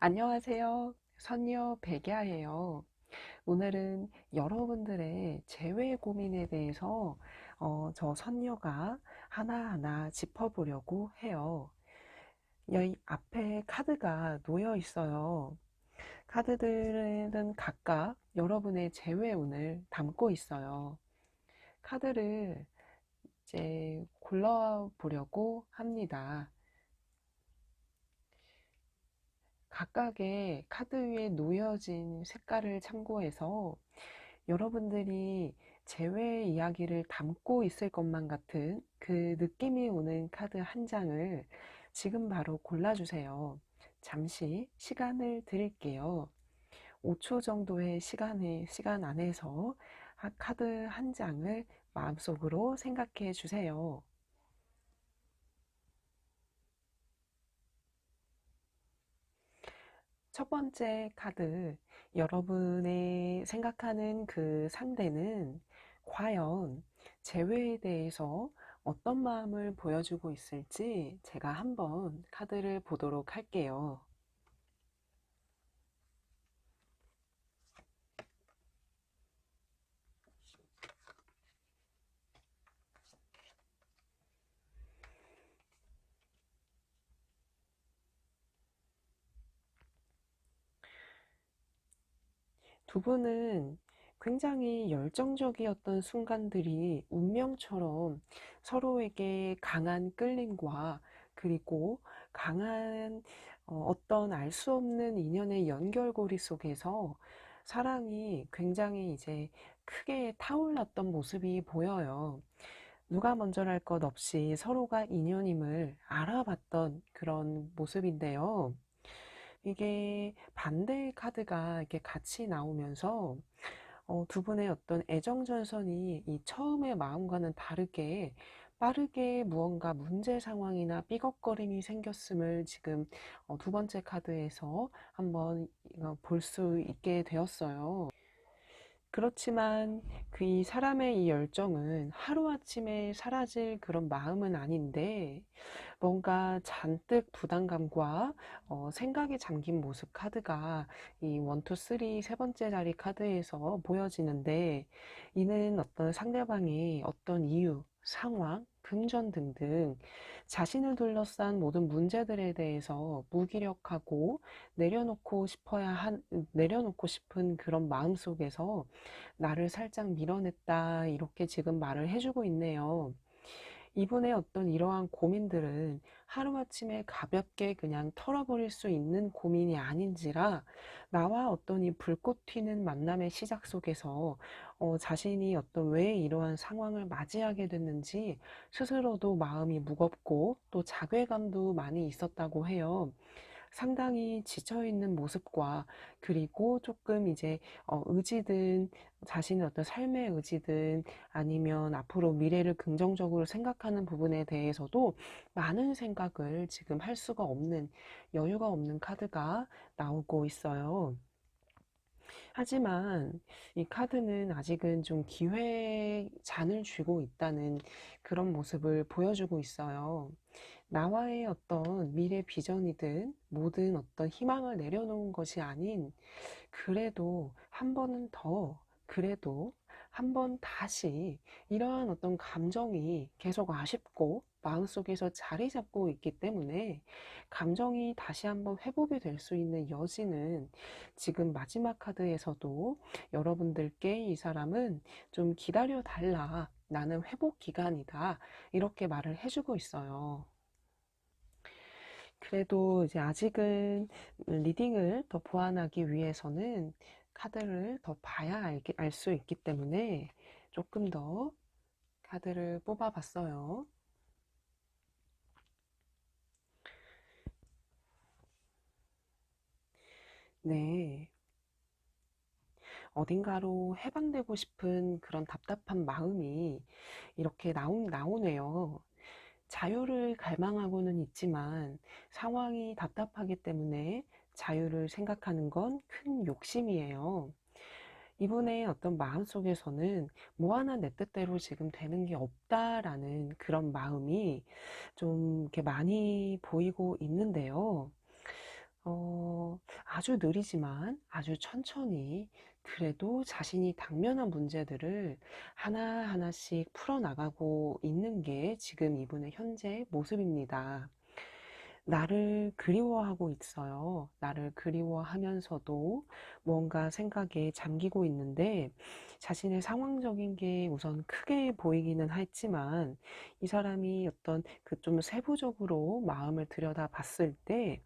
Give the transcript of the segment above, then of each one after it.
안녕하세요. 선녀 백야예요. 오늘은 여러분들의 재회 고민에 대해서 저 선녀가 하나하나 짚어보려고 해요. 여기 앞에 카드가 놓여 있어요. 카드들은 각각 여러분의 재회운을 담고 있어요. 카드를 이제 골라보려고 합니다. 각각의 카드 위에 놓여진 색깔을 참고해서 여러분들이 재회 이야기를 담고 있을 것만 같은 그 느낌이 오는 카드 한 장을 지금 바로 골라주세요. 잠시 시간을 드릴게요. 5초 정도의 시간 안에서 카드 한 장을 마음속으로 생각해 주세요. 첫 번째 카드, 여러분의 생각하는 그 상대는 과연 재회에 대해서 어떤 마음을 보여주고 있을지 제가 한번 카드를 보도록 할게요. 두 분은 굉장히 열정적이었던 순간들이 운명처럼 서로에게 강한 끌림과 그리고 강한 어떤 알 수 없는 인연의 연결고리 속에서 사랑이 굉장히 이제 크게 타올랐던 모습이 보여요. 누가 먼저랄 것 없이 서로가 인연임을 알아봤던 그런 모습인데요. 이게 반대의 카드가 이렇게 같이 나오면서 두 분의 어떤 애정전선이 이 처음의 마음과는 다르게 빠르게 무언가 문제 상황이나 삐걱거림이 생겼음을 지금 두 번째 카드에서 한번 볼 수 있게 되었어요. 그렇지만 그 이 사람의 이 열정은 하루아침에 사라질 그런 마음은 아닌데 뭔가 잔뜩 부담감과 생각에 잠긴 모습 카드가 이 1, 2, 3 세 번째 자리 카드에서 보여지는데 이는 어떤 상대방이 어떤 이유, 상황, 금전 등등 자신을 둘러싼 모든 문제들에 대해서 무기력하고 내려놓고 싶은 그런 마음 속에서 나를 살짝 밀어냈다 이렇게 지금 말을 해주고 있네요. 이분의 어떤 이러한 고민들은 하루아침에 가볍게 그냥 털어버릴 수 있는 고민이 아닌지라 나와 어떤 이 불꽃 튀는 만남의 시작 속에서 자신이 어떤 왜 이러한 상황을 맞이하게 됐는지 스스로도 마음이 무겁고 또 자괴감도 많이 있었다고 해요. 상당히 지쳐있는 모습과 그리고 조금 이제 의지든 자신의 어떤 삶의 의지든 아니면 앞으로 미래를 긍정적으로 생각하는 부분에 대해서도 많은 생각을 지금 할 수가 없는 여유가 없는 카드가 나오고 있어요. 하지만 이 카드는 아직은 좀 기회의 잔을 쥐고 있다는 그런 모습을 보여주고 있어요. 나와의 어떤 미래 비전이든 모든 어떤 희망을 내려놓은 것이 아닌 그래도 한 번은 더, 그래도 한 번 다시 이러한 어떤 감정이 계속 아쉽고 마음속에서 자리 잡고 있기 때문에 감정이 다시 한번 회복이 될 수 있는 여지는 지금 마지막 카드에서도 여러분들께 이 사람은 좀 기다려 달라. 나는 회복 기간이다. 이렇게 말을 해주고 있어요. 그래도 이제 아직은 리딩을 더 보완하기 위해서는 카드를 더 봐야 알 수 있기 때문에 조금 더 카드를 뽑아 봤어요. 네. 어딘가로 해방되고 싶은 그런 답답한 마음이 이렇게 나오네요. 자유를 갈망하고는 있지만 상황이 답답하기 때문에 자유를 생각하는 건 큰 욕심이에요. 이분의 어떤 마음속에서는 뭐 하나 내 뜻대로 지금 되는 게 없다라는 그런 마음이 좀 이렇게 많이 보이고 있는데요. 아주 느리지만 아주 천천히 그래도 자신이 당면한 문제들을 하나하나씩 풀어나가고 있는 게 지금 이분의 현재 모습입니다. 나를 그리워하고 있어요. 나를 그리워하면서도 뭔가 생각에 잠기고 있는데 자신의 상황적인 게 우선 크게 보이기는 했지만 이 사람이 어떤 그 좀 세부적으로 마음을 들여다 봤을 때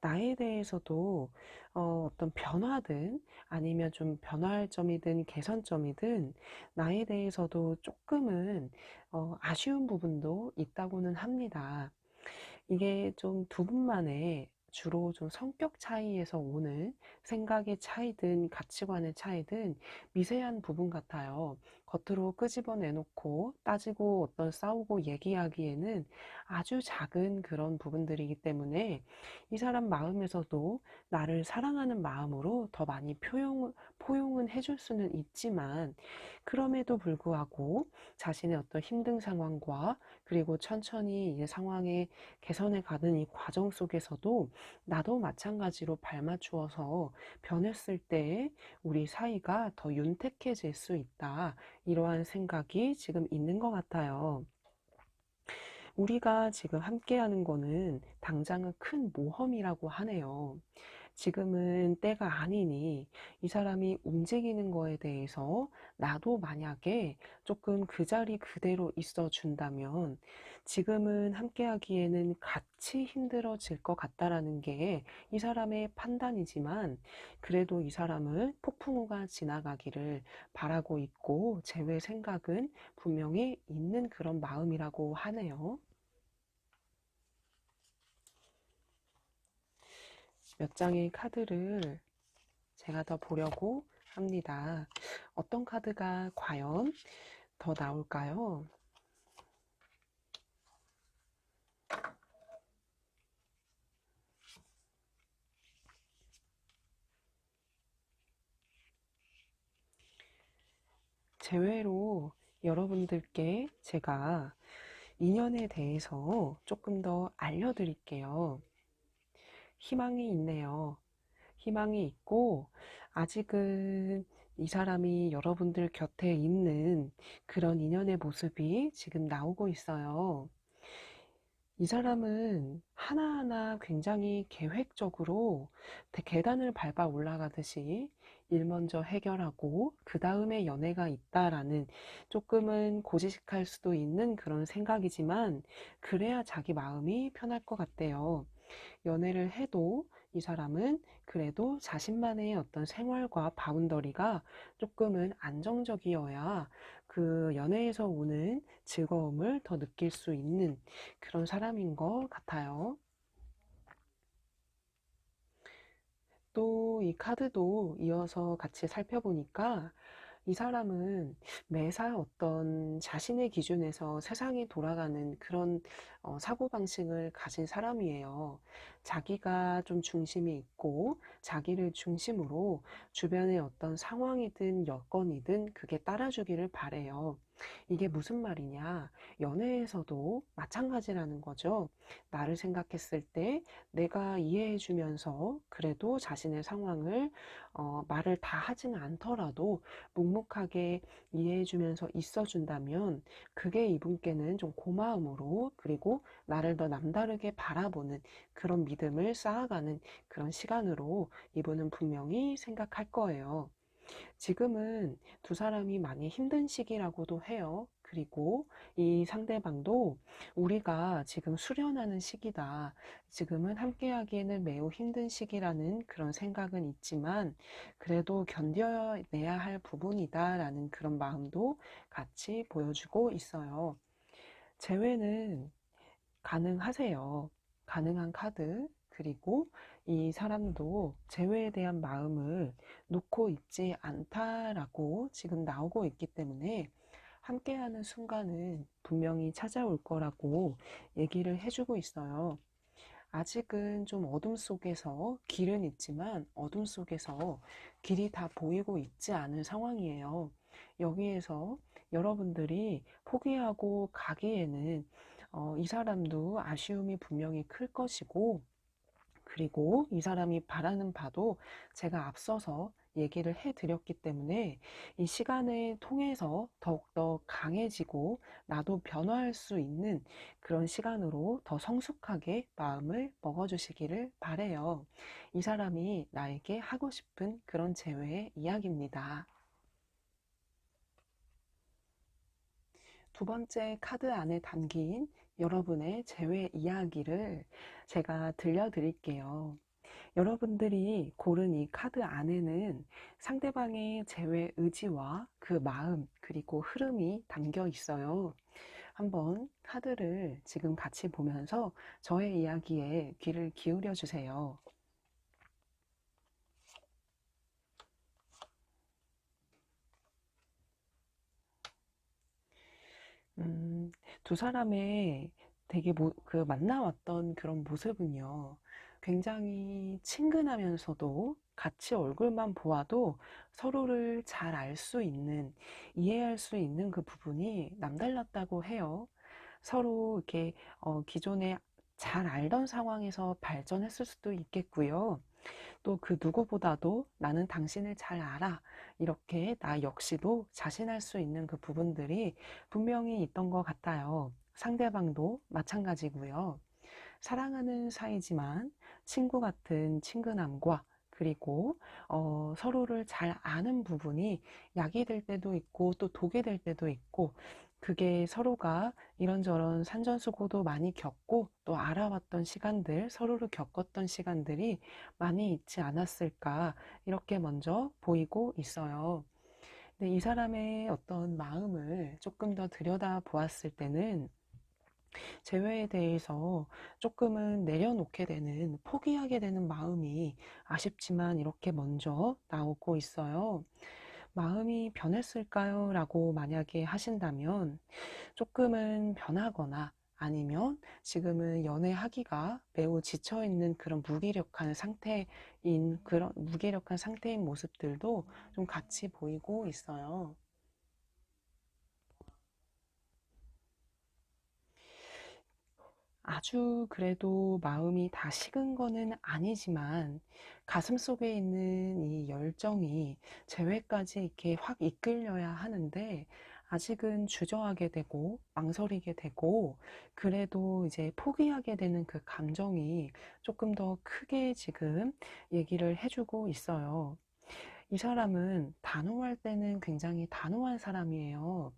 나에 대해서도 어떤 변화든 아니면 좀 변화할 점이든 개선점이든 나에 대해서도 조금은 아쉬운 부분도 있다고는 합니다. 이게 좀 두 분만의 주로 좀 성격 차이에서 오는 생각의 차이든 가치관의 차이든 미세한 부분 같아요. 겉으로 끄집어내놓고 따지고 어떤 싸우고 얘기하기에는 아주 작은 그런 부분들이기 때문에 이 사람 마음에서도 나를 사랑하는 마음으로 더 많이 포용은 해줄 수는 있지만 그럼에도 불구하고 자신의 어떤 힘든 상황과 그리고 천천히 이제 상황에 개선해 가는 이 과정 속에서도 나도 마찬가지로 발맞추어서 변했을 때 우리 사이가 더 윤택해질 수 있다. 이러한 생각이 지금 있는 것 같아요. 우리가 지금 함께하는 거는 당장은 큰 모험이라고 하네요. 지금은 때가 아니니 이 사람이 움직이는 거에 대해서 나도 만약에 조금 그 자리 그대로 있어 준다면 지금은 함께 하기에는 같이 힘들어질 것 같다라는 게 이 사람의 판단이지만 그래도 이 사람은 폭풍우가 지나가기를 바라고 있고 제외 생각은 분명히 있는 그런 마음이라고 하네요. 몇 장의 카드를 제가 더 보려고 합니다. 어떤 카드가 과연 더 나올까요? 제외로 여러분들께 제가 인연에 대해서 조금 더 알려드릴게요. 희망이 있네요. 희망이 있고, 아직은 이 사람이 여러분들 곁에 있는 그런 인연의 모습이 지금 나오고 있어요. 이 사람은 하나하나 굉장히 계획적으로 계단을 밟아 올라가듯이 일 먼저 해결하고 그 다음에 연애가 있다라는 조금은 고지식할 수도 있는 그런 생각이지만 그래야 자기 마음이 편할 것 같대요. 연애를 해도 이 사람은 그래도 자신만의 어떤 생활과 바운더리가 조금은 안정적이어야 그 연애에서 오는 즐거움을 더 느낄 수 있는 그런 사람인 것 같아요. 또 이 카드도 이어서 같이 살펴보니까 이 사람은 매사 어떤 자신의 기준에서 세상이 돌아가는 그런 사고방식을 가진 사람이에요. 자기가 좀 중심이 있고 자기를 중심으로 주변의 어떤 상황이든 여건이든 그게 따라주기를 바래요. 이게 무슨 말이냐? 연애에서도 마찬가지라는 거죠. 나를 생각했을 때 내가 이해해주면서 그래도 자신의 상황을 말을 다 하지는 않더라도 묵묵하게 이해해주면서 있어준다면 그게 이분께는 좀 고마움으로 그리고 나를 더 남다르게 바라보는 그런 믿음을 쌓아가는 그런 시간으로 이분은 분명히 생각할 거예요. 지금은 두 사람이 많이 힘든 시기라고도 해요. 그리고 이 상대방도 우리가 지금 수련하는 시기다. 지금은 함께하기에는 매우 힘든 시기라는 그런 생각은 있지만 그래도 견뎌내야 할 부분이다라는 그런 마음도 같이 보여주고 있어요. 재회는 가능하세요. 가능한 카드. 그리고 이 사람도 재회에 대한 마음을 놓고 있지 않다라고 지금 나오고 있기 때문에 함께하는 순간은 분명히 찾아올 거라고 얘기를 해주고 있어요. 아직은 좀 어둠 속에서 길은 있지만 어둠 속에서 길이 다 보이고 있지 않은 상황이에요. 여기에서 여러분들이 포기하고 가기에는 이 사람도 아쉬움이 분명히 클 것이고 그리고 이 사람이 바라는 바도 제가 앞서서 얘기를 해드렸기 때문에 이 시간을 통해서 더욱더 강해지고 나도 변화할 수 있는 그런 시간으로 더 성숙하게 마음을 먹어주시기를 바래요. 이 사람이 나에게 하고 싶은 그런 재회의 이야기입니다. 두 번째 카드 안에 담긴 여러분의 재회 이야기를 제가 들려드릴게요. 여러분들이 고른 이 카드 안에는 상대방의 재회 의지와 그 마음, 그리고 흐름이 담겨 있어요. 한번 카드를 지금 같이 보면서 저의 이야기에 귀를 기울여 주세요. 음, 두 사람의 되게 만나왔던 그런 모습은요, 굉장히 친근하면서도 같이 얼굴만 보아도 서로를 잘 알 수 있는, 이해할 수 있는 그 부분이 남달랐다고 해요. 서로 이렇게 기존에 잘 알던 상황에서 발전했을 수도 있겠고요. 또 그 누구보다도 나는 당신을 잘 알아. 이렇게 나 역시도 자신할 수 있는 그 부분들이 분명히 있던 것 같아요. 상대방도 마찬가지고요. 사랑하는 사이지만 친구 같은 친근함과 그리고 서로를 잘 아는 부분이 약이 될 때도 있고 또 독이 될 때도 있고 그게 서로가 이런저런 산전수고도 많이 겪고 또 알아왔던 시간들, 서로를 겪었던 시간들이 많이 있지 않았을까 이렇게 먼저 보이고 있어요. 근데 이 사람의 어떤 마음을 조금 더 들여다 보았을 때는 재회에 대해서 조금은 내려놓게 되는, 포기하게 되는 마음이 아쉽지만 이렇게 먼저 나오고 있어요. 마음이 변했을까요? 라고 만약에 하신다면 조금은 변하거나 아니면 지금은 연애하기가 매우 지쳐있는 그런 무기력한 상태인 모습들도 좀 같이 보이고 있어요. 아주 그래도 마음이 다 식은 거는 아니지만 가슴속에 있는 이 열정이 재회까지 이렇게 확 이끌려야 하는데 아직은 주저하게 되고 망설이게 되고 그래도 이제 포기하게 되는 그 감정이 조금 더 크게 지금 얘기를 해주고 있어요. 이 사람은 단호할 때는 굉장히 단호한 사람이에요.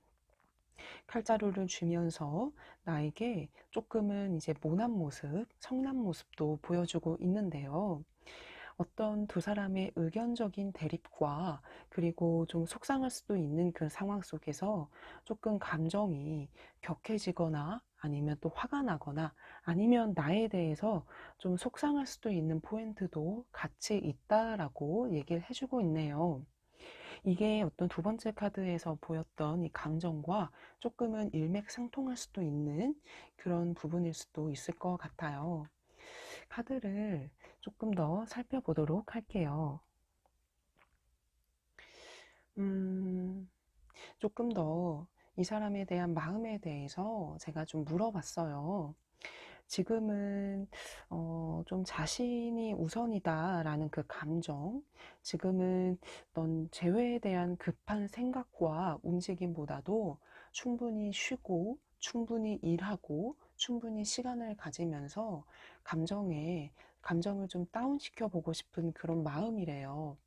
칼자루를 주면서 나에게 조금은 이제 모난 모습, 성난 모습도 보여주고 있는데요. 어떤 두 사람의 의견적인 대립과 그리고 좀 속상할 수도 있는 그 상황 속에서 조금 감정이 격해지거나 아니면 또 화가 나거나 아니면 나에 대해서 좀 속상할 수도 있는 포인트도 같이 있다라고 얘기를 해주고 있네요. 이게 어떤 두 번째 카드에서 보였던 이 감정과 조금은 일맥상통할 수도 있는 그런 부분일 수도 있을 것 같아요. 카드를 조금 더 살펴보도록 할게요. 음, 조금 더 이 사람에 대한 마음에 대해서 제가 좀 물어봤어요. 지금은 좀 자신이 우선이다라는 그 감정, 지금은 넌 재회에 대한 급한 생각과 움직임보다도 충분히 쉬고, 충분히 일하고, 충분히 시간을 가지면서 감정을 좀 다운시켜 보고 싶은 그런 마음이래요.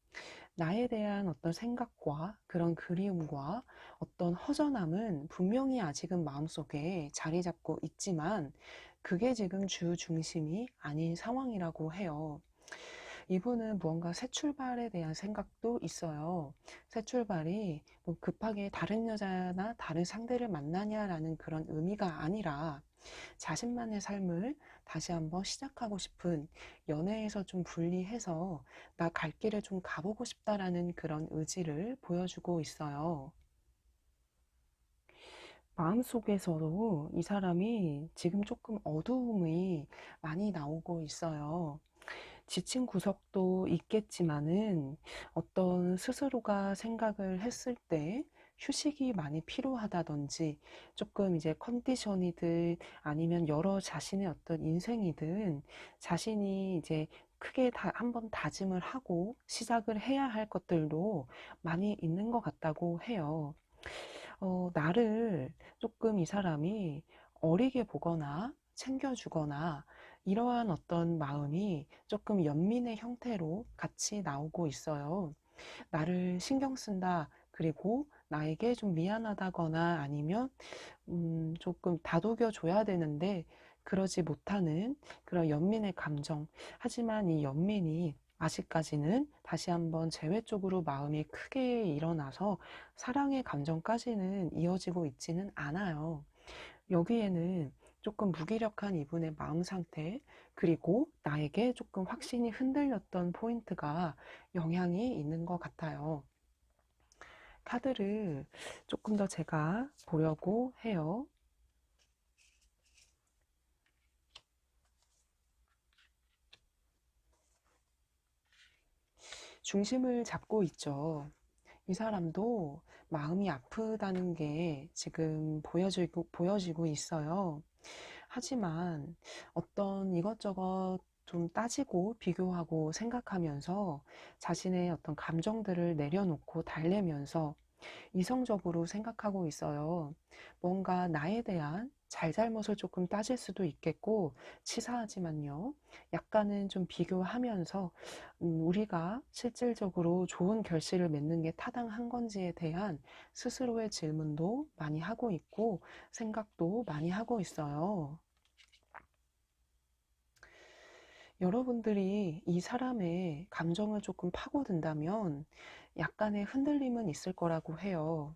나에 대한 어떤 생각과 그런 그리움과 어떤 허전함은 분명히 아직은 마음속에 자리 잡고 있지만 그게 지금 주 중심이 아닌 상황이라고 해요. 이분은 무언가 새 출발에 대한 생각도 있어요. 새 출발이 뭐 급하게 다른 여자나 다른 상대를 만나냐라는 그런 의미가 아니라 자신만의 삶을 다시 한번 시작하고 싶은 연애에서 좀 분리해서 나 갈 길을 좀 가보고 싶다라는 그런 의지를 보여주고 있어요. 마음속에서도 이 사람이 지금 조금 어두움이 많이 나오고 있어요. 지친 구석도 있겠지만은 어떤 스스로가 생각을 했을 때 휴식이 많이 필요하다든지 조금 이제 컨디션이든 아니면 여러 자신의 어떤 인생이든 자신이 이제 크게 한번 다짐을 하고 시작을 해야 할 것들도 많이 있는 것 같다고 해요. 나를 조금 이 사람이 어리게 보거나 챙겨주거나 이러한 어떤 마음이 조금 연민의 형태로 같이 나오고 있어요. 나를 신경 쓴다. 그리고 나에게 좀 미안하다거나 아니면 조금 다독여 줘야 되는데 그러지 못하는 그런 연민의 감정. 하지만 이 연민이 아직까지는 다시 한번 재회 쪽으로 마음이 크게 일어나서 사랑의 감정까지는 이어지고 있지는 않아요. 여기에는 조금 무기력한 이분의 마음 상태, 그리고 나에게 조금 확신이 흔들렸던 포인트가 영향이 있는 것 같아요. 카드를 조금 더 제가 보려고 해요. 중심을 잡고 있죠. 이 사람도 마음이 아프다는 게 지금 보여지고 있어요. 하지만 어떤 이것저것 좀 따지고 비교하고 생각하면서 자신의 어떤 감정들을 내려놓고 달래면서 이성적으로 생각하고 있어요. 뭔가 나에 대한 잘잘못을 조금 따질 수도 있겠고, 치사하지만요. 약간은 좀 비교하면서, 우리가 실질적으로 좋은 결실을 맺는 게 타당한 건지에 대한 스스로의 질문도 많이 하고 있고, 생각도 많이 하고 있어요. 여러분들이 이 사람의 감정을 조금 파고든다면 약간의 흔들림은 있을 거라고 해요.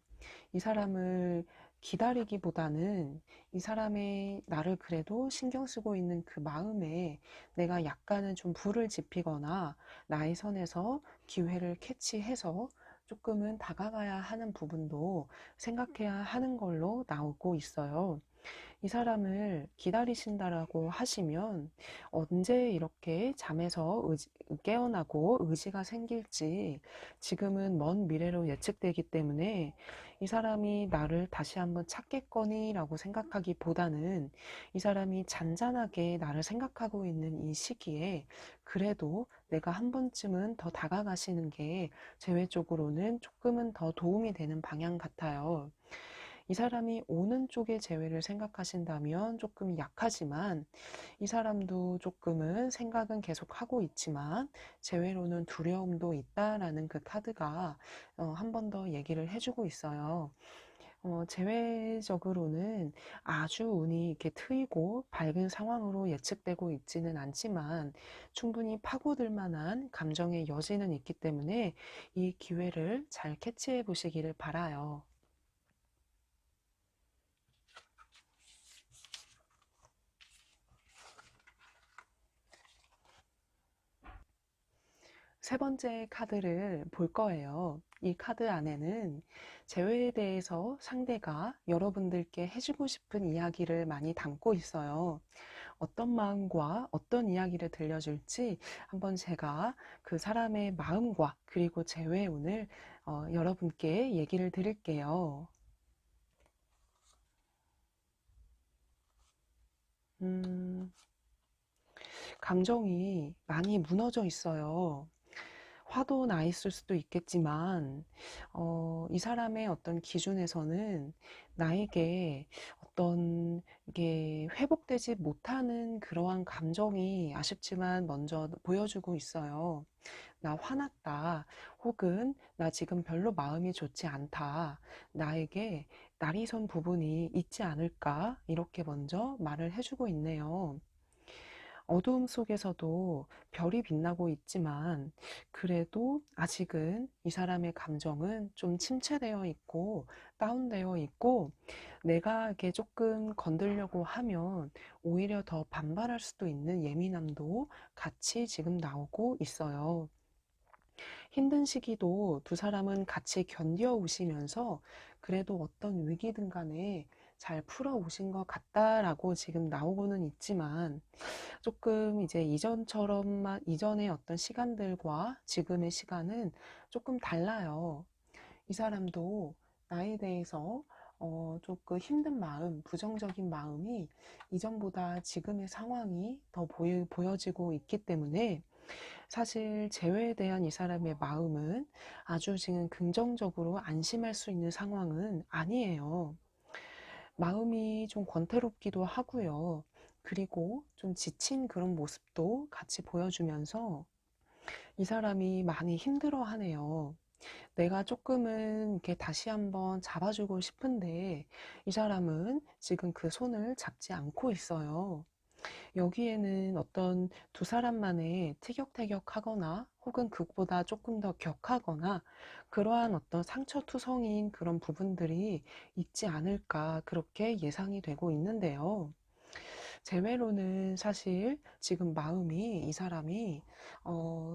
이 사람을 기다리기보다는 이 사람의 나를 그래도 신경 쓰고 있는 그 마음에 내가 약간은 좀 불을 지피거나 나의 선에서 기회를 캐치해서 조금은 다가가야 하는 부분도 생각해야 하는 걸로 나오고 있어요. 이 사람을 기다리신다라고 하시면 언제 이렇게 잠에서 깨어나고 의지가 생길지 지금은 먼 미래로 예측되기 때문에 이 사람이 나를 다시 한번 찾겠거니 라고 생각하기보다는 이 사람이 잔잔하게 나를 생각하고 있는 이 시기에 그래도 내가 한 번쯤은 더 다가가시는 게 제외적으로는 조금은 더 도움이 되는 방향 같아요. 이 사람이 오는 쪽의 재회를 생각하신다면 조금 약하지만 이 사람도 조금은 생각은 계속 하고 있지만 재회로는 두려움도 있다라는 그 카드가 한 번 더 얘기를 해주고 있어요. 재회적으로는 아주 운이 이렇게 트이고 밝은 상황으로 예측되고 있지는 않지만 충분히 파고들 만한 감정의 여지는 있기 때문에 이 기회를 잘 캐치해 보시기를 바라요. 세 번째 카드를 볼 거예요. 이 카드 안에는 재회에 대해서 상대가 여러분들께 해주고 싶은 이야기를 많이 담고 있어요. 어떤 마음과 어떤 이야기를 들려줄지 한번 제가 그 사람의 마음과 그리고 재회 운을 여러분께 얘기를 드릴게요. 음, 감정이 많이 무너져 있어요. 화도 나 있을 수도 있겠지만, 이 사람의 어떤 기준에서는 나에게 어떤 이게 회복되지 못하는 그러한 감정이 아쉽지만 먼저 보여주고 있어요. 나 화났다. 혹은 나 지금 별로 마음이 좋지 않다. 나에게 날이 선 부분이 있지 않을까? 이렇게 먼저 말을 해주고 있네요. 어두움 속에서도 별이 빛나고 있지만 그래도 아직은 이 사람의 감정은 좀 침체되어 있고 다운되어 있고 내가 이렇게 조금 건들려고 하면 오히려 더 반발할 수도 있는 예민함도 같이 지금 나오고 있어요. 힘든 시기도 두 사람은 같이 견뎌 오시면서 그래도 어떤 위기든 간에 잘 풀어 오신 것 같다라고 지금 나오고는 있지만 조금 이제 이전처럼만 이전의 어떤 시간들과 지금의 시간은 조금 달라요. 이 사람도 나에 대해서 조금 힘든 마음, 부정적인 마음이 이전보다 지금의 상황이 더 보여지고 있기 때문에 사실 재회에 대한 이 사람의 마음은 아주 지금 긍정적으로 안심할 수 있는 상황은 아니에요. 마음이 좀 권태롭기도 하고요. 그리고 좀 지친 그런 모습도 같이 보여주면서 이 사람이 많이 힘들어 하네요. 내가 조금은 이렇게 다시 한번 잡아주고 싶은데 이 사람은 지금 그 손을 잡지 않고 있어요. 여기에는 어떤 두 사람만의 티격태격하거나 혹은 그것보다 조금 더 격하거나 그러한 어떤 상처투성인 그런 부분들이 있지 않을까 그렇게 예상이 되고 있는데요. 재회로는 사실 지금 마음이 이 사람이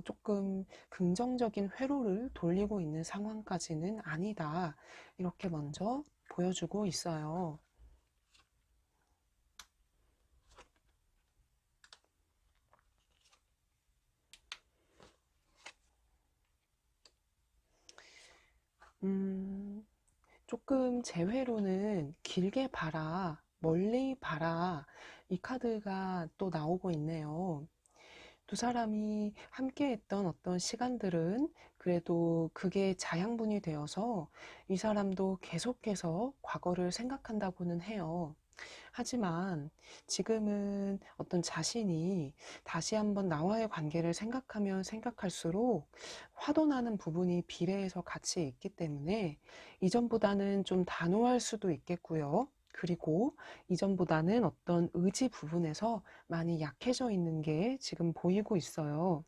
조금 긍정적인 회로를 돌리고 있는 상황까지는 아니다. 이렇게 먼저 보여주고 있어요. 음, 조금 재회로는 길게 봐라, 멀리 봐라, 이 카드가 또 나오고 있네요. 두 사람이 함께 했던 어떤 시간들은 그래도 그게 자양분이 되어서 이 사람도 계속해서 과거를 생각한다고는 해요. 하지만 지금은 어떤 자신이 다시 한번 나와의 관계를 생각하면 생각할수록 화도 나는 부분이 비례해서 같이 있기 때문에 이전보다는 좀 단호할 수도 있겠고요. 그리고 이전보다는 어떤 의지 부분에서 많이 약해져 있는 게 지금 보이고 있어요.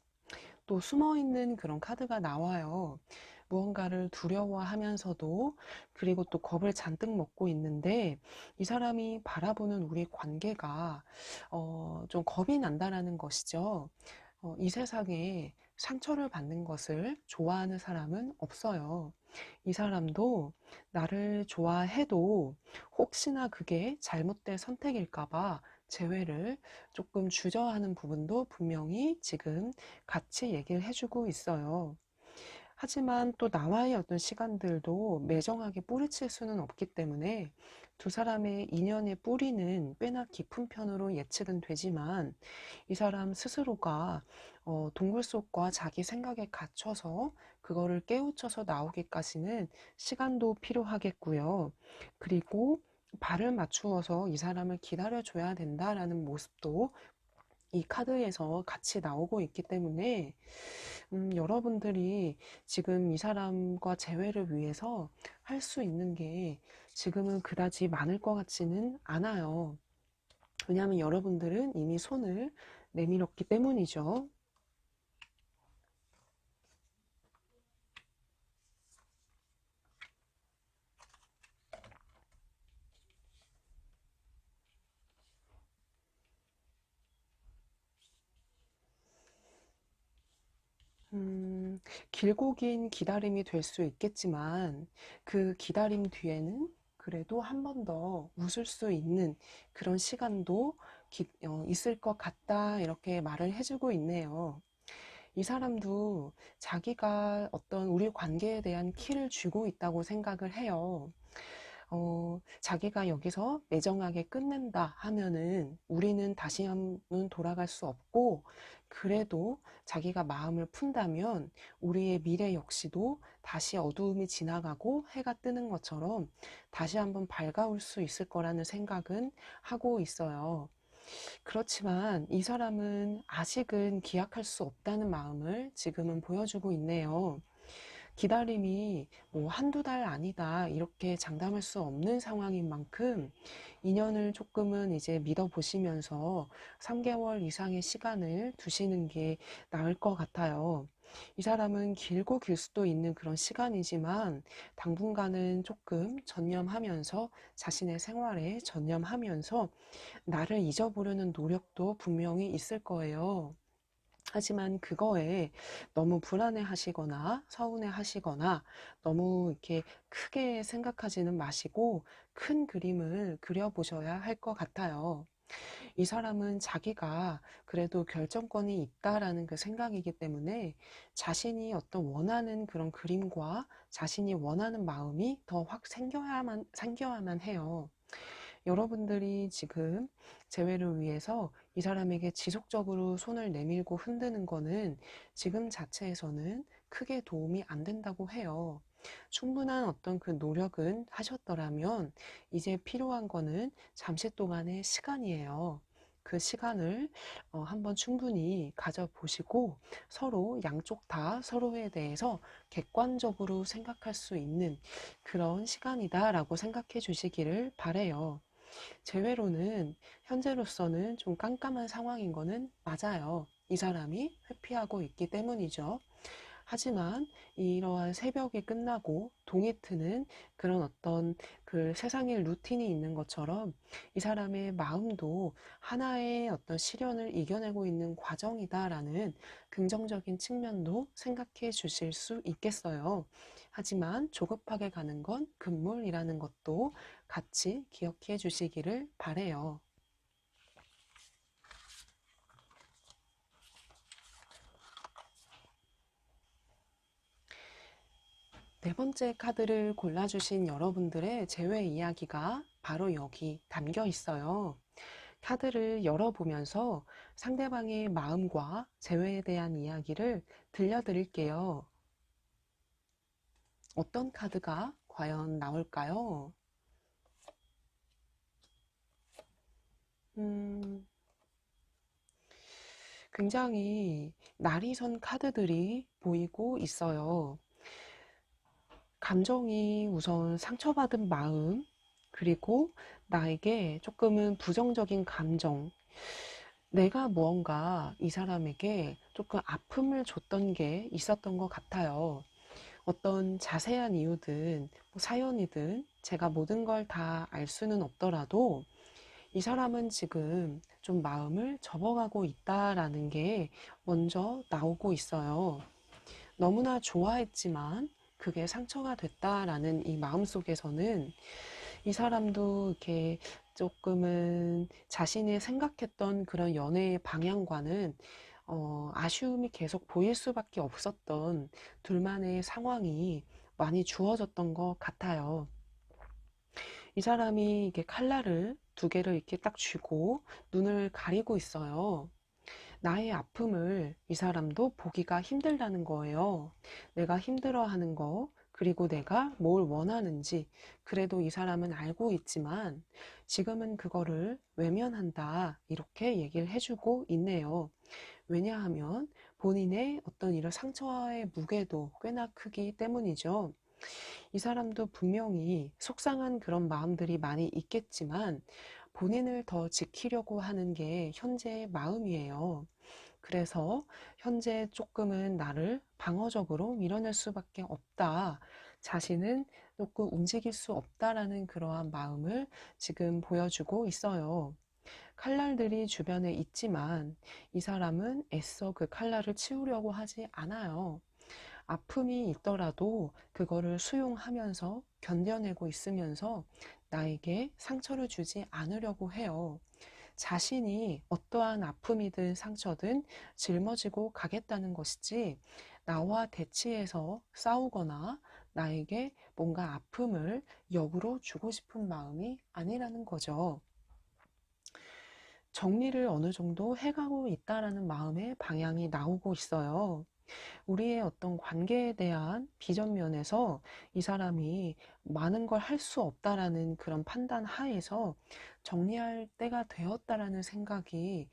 또 숨어 있는 그런 카드가 나와요. 무언가를 두려워하면서도 그리고 또 겁을 잔뜩 먹고 있는데 이 사람이 바라보는 우리 관계가 좀 겁이 난다라는 것이죠. 이 세상에 상처를 받는 것을 좋아하는 사람은 없어요. 이 사람도 나를 좋아해도 혹시나 그게 잘못된 선택일까봐 재회를 조금 주저하는 부분도 분명히 지금 같이 얘기를 해주고 있어요. 하지만 또 나와의 어떤 시간들도 매정하게 뿌리칠 수는 없기 때문에 두 사람의 인연의 뿌리는 꽤나 깊은 편으로 예측은 되지만 이 사람 스스로가 동굴 속과 자기 생각에 갇혀서 그거를 깨우쳐서 나오기까지는 시간도 필요하겠고요. 그리고 발을 맞추어서 이 사람을 기다려줘야 된다라는 모습도 이 카드에서 같이 나오고 있기 때문에 여러분들이 지금 이 사람과 재회를 위해서 할 수 있는 게 지금은 그다지 많을 것 같지는 않아요. 왜냐하면 여러분들은 이미 손을 내밀었기 때문이죠. 길고 긴 기다림이 될 수 있겠지만 그 기다림 뒤에는 그래도 한 번 더 웃을 수 있는 그런 시간도 있을 것 같다 이렇게 말을 해주고 있네요. 이 사람도 자기가 어떤 우리 관계에 대한 키를 쥐고 있다고 생각을 해요. 자기가 여기서 매정하게 끝낸다 하면은 우리는 다시 한번 돌아갈 수 없고, 그래도 자기가 마음을 푼다면 우리의 미래 역시도 다시 어두움이 지나가고 해가 뜨는 것처럼 다시 한번 밝아올 수 있을 거라는 생각은 하고 있어요. 그렇지만 이 사람은 아직은 기약할 수 없다는 마음을 지금은 보여주고 있네요. 기다림이 뭐 한두 달 아니다 이렇게 장담할 수 없는 상황인 만큼 인연을 조금은 이제 믿어보시면서 3개월 이상의 시간을 두시는 게 나을 것 같아요. 이 사람은 길고 길 수도 있는 그런 시간이지만 당분간은 조금 전념하면서 자신의 생활에 전념하면서 나를 잊어보려는 노력도 분명히 있을 거예요. 하지만 그거에 너무 불안해 하시거나 서운해 하시거나 너무 이렇게 크게 생각하지는 마시고 큰 그림을 그려보셔야 할 것 같아요. 이 사람은 자기가 그래도 결정권이 있다라는 그 생각이기 때문에 자신이 어떤 원하는 그런 그림과 자신이 원하는 마음이 더 확 생겨야만 해요. 여러분들이 지금 재회를 위해서 이 사람에게 지속적으로 손을 내밀고 흔드는 거는 지금 자체에서는 크게 도움이 안 된다고 해요. 충분한 어떤 그 노력은 하셨더라면 이제 필요한 거는 잠시 동안의 시간이에요. 그 시간을 한번 충분히 가져보시고 서로 양쪽 다 서로에 대해서 객관적으로 생각할 수 있는 그런 시간이다라고 생각해 주시기를 바래요. 재회로는 현재로서는 좀 깜깜한 상황인 거는 맞아요. 이 사람이 회피하고 있기 때문이죠. 하지만 이러한 새벽이 끝나고 동이 트는 그런 어떤 그 세상의 루틴이 있는 것처럼 이 사람의 마음도 하나의 어떤 시련을 이겨내고 있는 과정이다라는 긍정적인 측면도 생각해 주실 수 있겠어요. 하지만 조급하게 가는 건 금물이라는 것도 같이 기억해 주시기를 바래요. 네 번째 카드를 골라주신 여러분들의 재회 이야기가 바로 여기 담겨 있어요. 카드를 열어보면서 상대방의 마음과 재회에 대한 이야기를 들려드릴게요. 어떤 카드가 과연 나올까요? 음, 굉장히 날이 선 카드들이 보이고 있어요. 감정이 우선 상처받은 마음, 그리고 나에게 조금은 부정적인 감정, 내가 무언가 이 사람에게 조금 아픔을 줬던 게 있었던 것 같아요. 어떤 자세한 이유든 뭐 사연이든 제가 모든 걸 다 알 수는 없더라도 이 사람은 지금 좀 마음을 접어가고 있다라는 게 먼저 나오고 있어요. 너무나 좋아했지만 그게 상처가 됐다라는 이 마음 속에서는 이 사람도 이렇게 조금은 자신이 생각했던 그런 연애의 방향과는 아쉬움이 계속 보일 수밖에 없었던 둘만의 상황이 많이 주어졌던 것 같아요. 이 사람이 이렇게 칼날을 두 개를 이렇게 딱 쥐고 눈을 가리고 있어요. 나의 아픔을 이 사람도 보기가 힘들다는 거예요. 내가 힘들어하는 거, 그리고 내가 뭘 원하는지, 그래도 이 사람은 알고 있지만 지금은 그거를 외면한다. 이렇게 얘기를 해주고 있네요. 왜냐하면 본인의 어떤 이런 상처의 무게도 꽤나 크기 때문이죠. 이 사람도 분명히 속상한 그런 마음들이 많이 있겠지만 본인을 더 지키려고 하는 게 현재의 마음이에요. 그래서 현재 조금은 나를 방어적으로 밀어낼 수밖에 없다. 자신은 조금 움직일 수 없다라는 그러한 마음을 지금 보여주고 있어요. 칼날들이 주변에 있지만 이 사람은 애써 그 칼날을 치우려고 하지 않아요. 아픔이 있더라도 그거를 수용하면서 견뎌내고 있으면서 나에게 상처를 주지 않으려고 해요. 자신이 어떠한 아픔이든 상처든 짊어지고 가겠다는 것이지 나와 대치해서 싸우거나 나에게 뭔가 아픔을 역으로 주고 싶은 마음이 아니라는 거죠. 정리를 어느 정도 해가고 있다라는 마음의 방향이 나오고 있어요. 우리의 어떤 관계에 대한 비전 면에서 이 사람이 많은 걸 할 수 없다라는 그런 판단 하에서 정리할 때가 되었다라는 생각이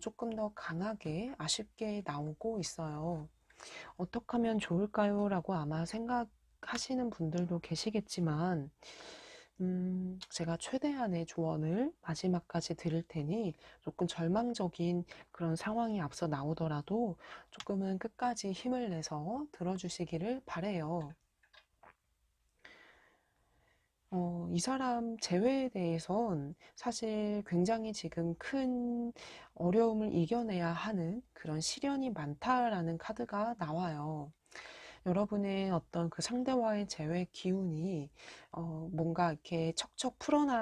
조금 더 강하게 아쉽게 나오고 있어요. 어떻게 하면 좋을까요? 라고 아마 생각하시는 분들도 계시겠지만 제가 최대한의 조언을 마지막까지 드릴 테니 조금 절망적인 그런 상황이 앞서 나오더라도 조금은 끝까지 힘을 내서 들어주시기를 바래요. 이 사람 재회에 대해선 사실 굉장히 지금 큰 어려움을 이겨내야 하는 그런 시련이 많다라는 카드가 나와요. 여러분의 어떤 그 상대와의 재회 기운이 뭔가 이렇게 척척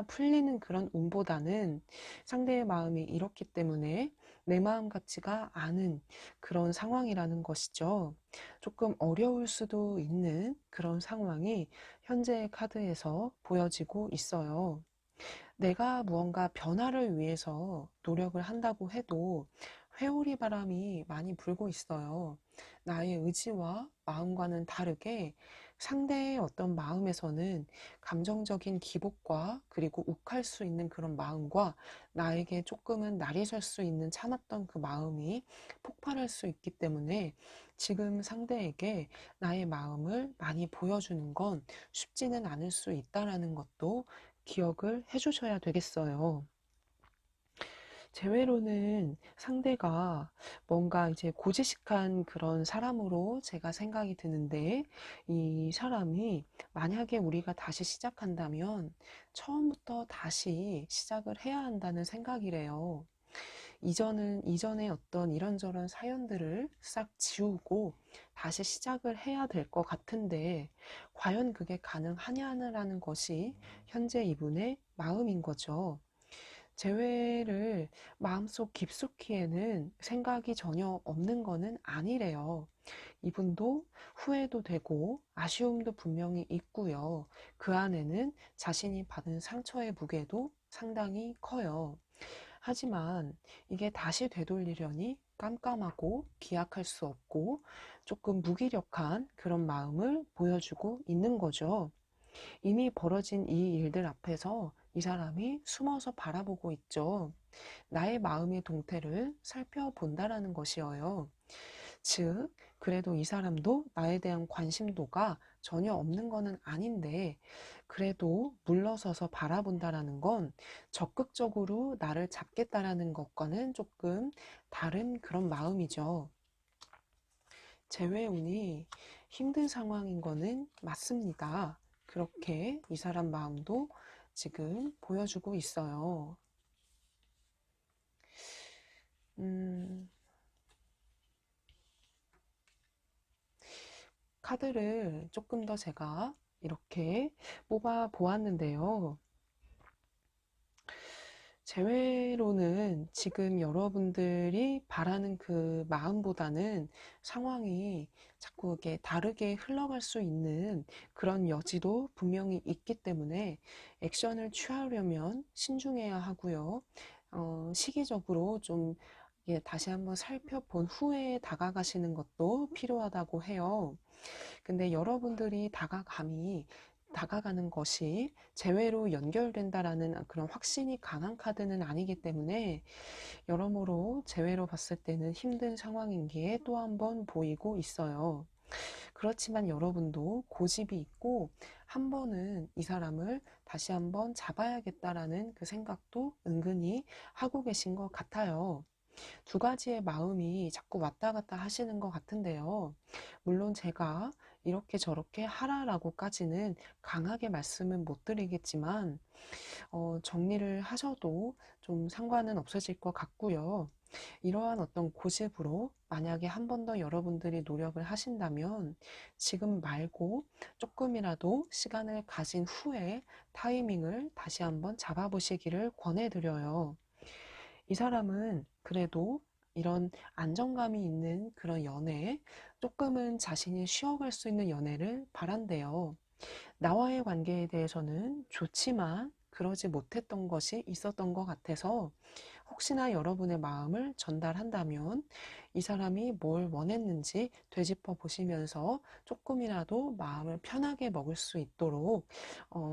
풀리는 그런 운보다는 상대의 마음이 이렇기 때문에 내 마음 같지가 않은 그런 상황이라는 것이죠. 조금 어려울 수도 있는 그런 상황이 현재의 카드에서 보여지고 있어요. 내가 무언가 변화를 위해서 노력을 한다고 해도 회오리 바람이 많이 불고 있어요. 나의 의지와 마음과는 다르게 상대의 어떤 마음에서는 감정적인 기복과 그리고 욱할 수 있는 그런 마음과 나에게 조금은 날이 설 수 있는 참았던 그 마음이 폭발할 수 있기 때문에 지금 상대에게 나의 마음을 많이 보여주는 건 쉽지는 않을 수 있다라는 것도 기억을 해주셔야 되겠어요. 재회로는 상대가 뭔가 이제 고지식한 그런 사람으로 제가 생각이 드는데, 이 사람이 만약에 우리가 다시 시작한다면 처음부터 다시 시작을 해야 한다는 생각이래요. 이전에 어떤 이런저런 사연들을 싹 지우고 다시 시작을 해야 될 것 같은데, 과연 그게 가능하냐라는 것이 현재 이분의 마음인 거죠. 재회를 마음속 깊숙이에는 생각이 전혀 없는 거는 아니래요. 이분도 후회도 되고 아쉬움도 분명히 있고요. 그 안에는 자신이 받은 상처의 무게도 상당히 커요. 하지만 이게 다시 되돌리려니 깜깜하고 기약할 수 없고 조금 무기력한 그런 마음을 보여주고 있는 거죠. 이미 벌어진 이 일들 앞에서 이 사람이 숨어서 바라보고 있죠. 나의 마음의 동태를 살펴본다라는 것이어요. 즉, 그래도 이 사람도 나에 대한 관심도가 전혀 없는 거는 아닌데, 그래도 물러서서 바라본다라는 건 적극적으로 나를 잡겠다라는 것과는 조금 다른 그런 마음이죠. 재회운이 힘든 상황인 거는 맞습니다. 그렇게 이 사람 마음도 지금 보여주고 있어요. 음, 카드를 조금 더 제가 이렇게 뽑아 보았는데요. 재회로는 지금 여러분들이 바라는 그 마음보다는 상황이 자꾸 이렇게 다르게 흘러갈 수 있는 그런 여지도 분명히 있기 때문에 액션을 취하려면 신중해야 하고요. 시기적으로 좀 다시 한번 살펴본 후에 다가가시는 것도 필요하다고 해요. 근데 여러분들이 다가가는 것이 재회로 연결된다라는 그런 확신이 강한 카드는 아니기 때문에 여러모로 재회로 봤을 때는 힘든 상황인 게 또 한 번 보이고 있어요. 그렇지만 여러분도 고집이 있고 한 번은 이 사람을 다시 한번 잡아야겠다라는 그 생각도 은근히 하고 계신 것 같아요. 두 가지의 마음이 자꾸 왔다 갔다 하시는 것 같은데요. 물론 제가 이렇게 저렇게 하라라고까지는 강하게 말씀은 못 드리겠지만, 정리를 하셔도 좀 상관은 없으실 것 같고요. 이러한 어떤 고집으로 만약에 한 번 더 여러분들이 노력을 하신다면 지금 말고 조금이라도 시간을 가진 후에 타이밍을 다시 한번 잡아보시기를 권해드려요. 이 사람은 그래도 이런 안정감이 있는 그런 연애, 조금은 자신이 쉬어갈 수 있는 연애를 바란대요. 나와의 관계에 대해서는 좋지만 그러지 못했던 것이 있었던 것 같아서 혹시나 여러분의 마음을 전달한다면 이 사람이 뭘 원했는지 되짚어 보시면서 조금이라도 마음을 편하게 먹을 수 있도록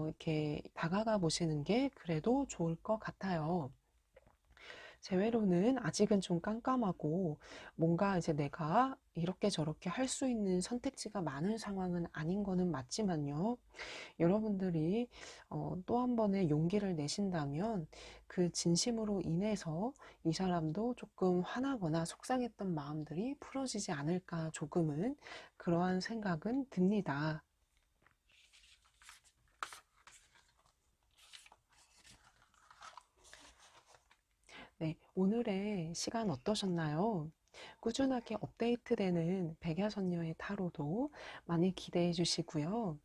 이렇게 다가가 보시는 게 그래도 좋을 것 같아요. 재회로는 아직은 좀 깜깜하고 뭔가 이제 내가 이렇게 저렇게 할 수 있는 선택지가 많은 상황은 아닌 거는 맞지만요. 여러분들이 또 한 번의 용기를 내신다면 그 진심으로 인해서 이 사람도 조금 화나거나 속상했던 마음들이 풀어지지 않을까 조금은 그러한 생각은 듭니다. 네, 오늘의 시간 어떠셨나요? 꾸준하게 업데이트되는 백야선녀의 타로도 많이 기대해 주시고요.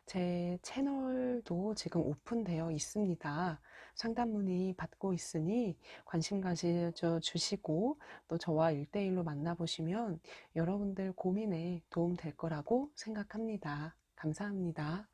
제 채널도 지금 오픈되어 있습니다. 상담 문의 받고 있으니 관심 가져 주시고 또 저와 1대1로 만나보시면 여러분들 고민에 도움 될 거라고 생각합니다. 감사합니다.